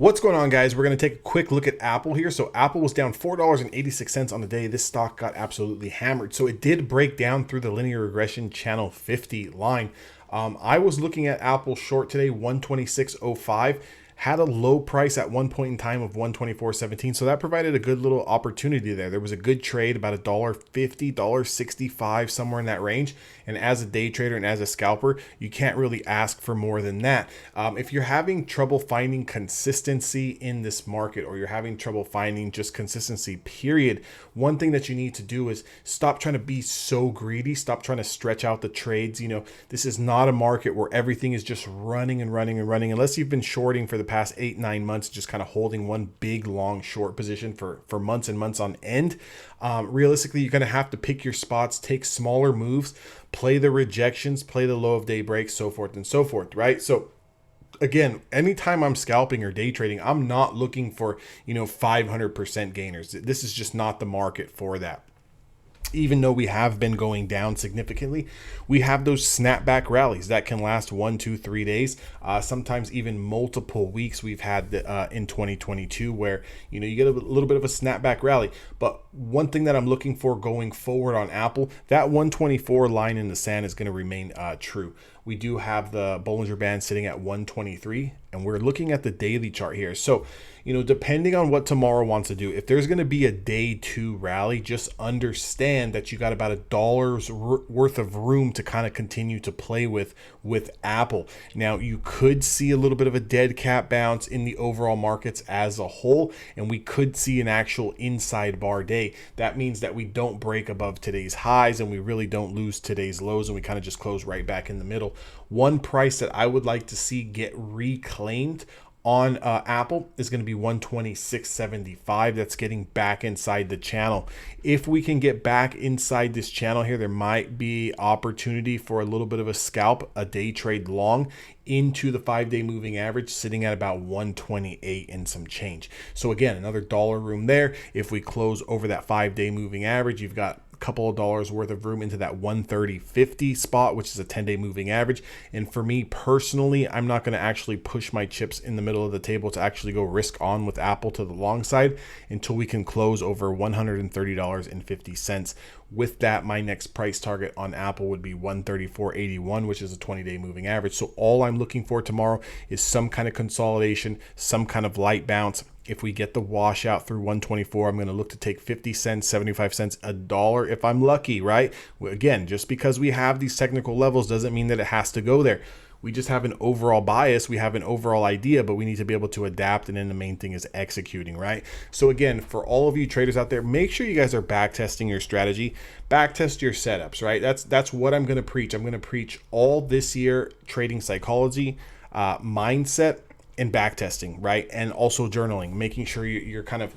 What's going on, guys? We're going to take a quick look at Apple here. So Apple was down $4.86 on the day. This stock got absolutely hammered. So it did break down through the linear regression channel 50 line. I was looking at Apple short today, 126.05. Had a low price at one point in time of 124.17. So that provided a good little opportunity there. There was a good trade, about $1.50, $1.65, somewhere in that range. And as a day trader and as a scalper, you can't really ask for more than that. If you're having trouble finding consistency in this market, or you're having trouble finding just consistency, period, one thing that you need to do is stop trying to be so greedy. Stop trying to stretch out the trades. This is not a market where everything is just running and running and running, unless you've been shorting for the past 8-9 months, just kind of holding one big long short position for months and months on end. Realistically, you're going to have to pick your spots, take smaller moves, play the rejections, play the low of day breaks, so forth and so forth, right? So again, anytime I'm scalping or day trading, I'm not looking for 500% gainers. This is just not the market for that. Even though we have been going down significantly, we have those snapback rallies that can last 1, 2, 3 days, sometimes even multiple weeks. We've had in 2022 where you get a little bit of a snapback rally. But one thing that I'm looking for going forward on Apple, that 124 line in the sand is going to remain true. We do have the Bollinger Band sitting at 123, and we're looking at the daily chart here. So, depending on what tomorrow wants to do, if there's going to be a day 2 rally, just understand that you got about $1 worth of room to kind of continue to play with Apple. Now, you could see a little bit of a dead cat bounce in the overall markets as a whole, and we could see an actual inside bar day. That means that we don't break above today's highs, and we really don't lose today's lows, and we kind of just close right back in the middle. One price that I would like to see get reclaimed on Apple is going to be 126.75. That's getting back inside the channel. If we can get back inside this channel here, there might be opportunity for a little bit of a scalp, a day trade long into the 5-day moving average, sitting at about 128 and some change. So again, another dollar room there. If we close over that 5-day moving average, you've got couple of dollars worth of room into that 130.50 spot, which is a 10-day moving average. And for me personally, I'm not going to actually push my chips in the middle of the table to actually go risk on with Apple to the long side until we can close over $130.50. With that, my next price target on Apple would be 134.81, which is a 20-day moving average. So all I'm looking for tomorrow is some kind of consolidation, some kind of light bounce. If we get the washout through 124, I'm going to look to take 50 cents, 75 cents, $1 if I'm lucky, right? Again, just because we have these technical levels doesn't mean that it has to go there. We just have an overall bias. We have an overall idea, but we need to be able to adapt. And then the main thing is executing, right? So again, for all of you traders out there, make sure you guys are back testing your strategy, back test your setups, right? That's what I'm going to preach. I'm going to preach all this year trading psychology, mindset, and back testing, right? And also journaling, making sure you're kind of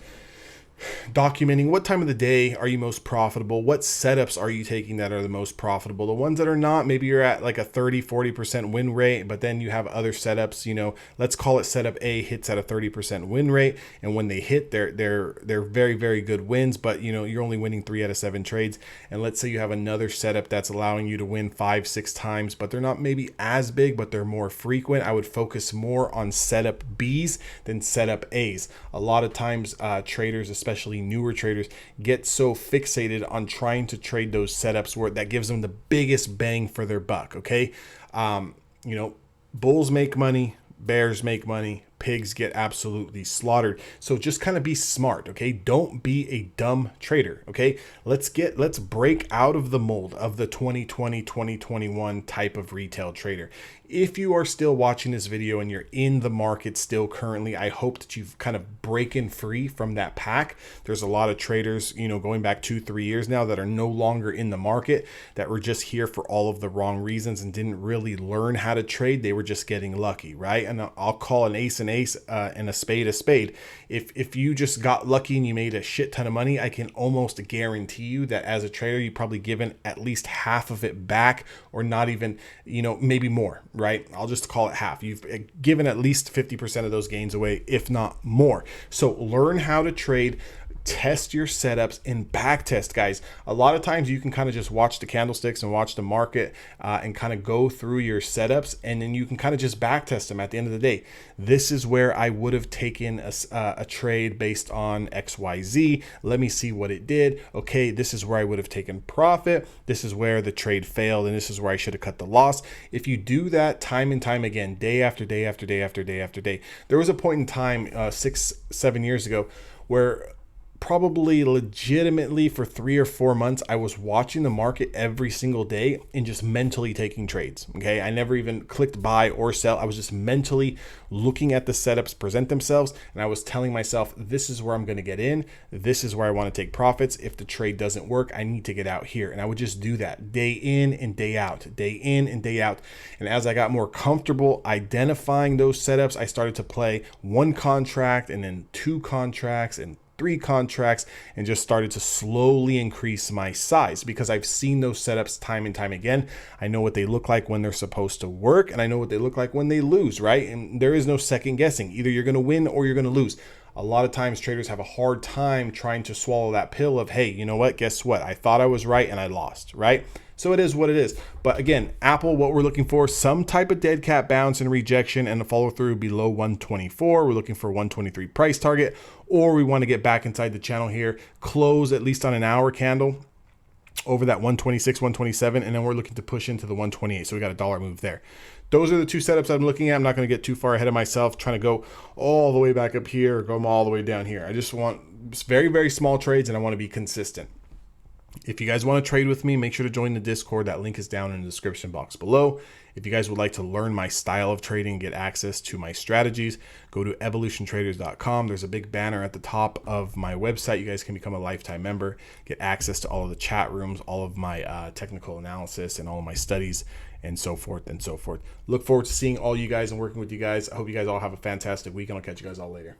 documenting what time of the day are you most profitable, what setups are you taking that are the most profitable. The ones that are not, maybe you're at like a 30-40% win rate, but then you have other setups, let's call it setup A hits at a 30% win rate, and when they hit, they're very, very good wins, but you're only winning 3 out of 7 trades. And let's say you have another setup that's allowing you to win 5-6 times, but they're not maybe as big, but they're more frequent. I would focus more on setup B's than setup A's. A lot of times traders, especially newer traders, get so fixated on trying to trade those setups where that gives them the biggest bang for their buck. Okay. Bulls make money, bears make money, pigs get absolutely slaughtered. So just kind of be smart. Okay. Don't be a dumb trader. Okay. Let's break out of the mold of the 2020, 2021 type of retail trader. If you are still watching this video and you're in the market still currently, I hope that you've kind of breaking free from that pack. There's a lot of traders, going back 2-3 years now that are no longer in the market, that were just here for all of the wrong reasons and didn't really learn how to trade. They were just getting lucky, right? And I'll call an ace and a spade a spade. If you just got lucky and you made a shit ton of money, I can almost guarantee you that as a trader, you've probably given at least half of it back, or not even, maybe more, right? I'll just call it half. You've given at least 50% of those gains away, if not more. So learn how to trade. test your setups and back test, guys. A lot of times you can kind of just watch the candlesticks and watch the market and kind of go through your setups, and then you can kind of just back test them at the end of the day. This is where I would have taken a trade based on XYZ. Let me see what it did. Okay, this is where I would have taken profit. This is where the trade failed, and this is where I should have cut the loss. If you do that time and time again, day after day after day after day after day, there was a point in time 6-7 years ago where probably legitimately for 3 or 4 months, I was watching the market every single day and just mentally taking trades. Okay. I never even clicked buy or sell. I was just mentally looking at the setups present themselves. And I was telling myself, this is where I'm going to get in. This is where I want to take profits. If the trade doesn't work, I need to get out here. And I would just do that day in and day out, day in and day out. And as I got more comfortable identifying those setups, I started to play 1 contract and then 2 contracts and 3 contracts, and just started to slowly increase my size because I've seen those setups time and time again. I know what they look like when they're supposed to work, and I know what they look like when they lose, right? And there is no second guessing. Either you're going to win or you're going to lose. A lot of times traders have a hard time trying to swallow that pill of, hey, you know what? Guess what? I thought I was right and I lost, right? So it is what it is. But again, Apple, what we're looking for, some type of dead cat bounce and rejection and a follow through below 124. We're looking for 123 price target, or we want to get back inside the channel here, close at least on an hour candle over that 126, 127, and then we're looking to push into the 128. So we got a dollar move there. Those are the 2 setups I'm looking at. I'm not going to get too far ahead of myself, trying to go all the way back up here or go all the way down here. I just want very, very small trades, and I want to be consistent. If you guys want to trade with me, make sure to join the Discord. That link is down in the description box below. If you guys would like to learn my style of trading and get access to my strategies, go to evolutiontraders.com. There's a big banner at the top of my website. You guys can become a lifetime member, get access to all of the chat rooms, all of my technical analysis, and all of my studies, and so forth and so forth. Look forward to seeing all you guys and working with you guys. I hope you guys all have a fantastic week, and I'll catch you guys all later.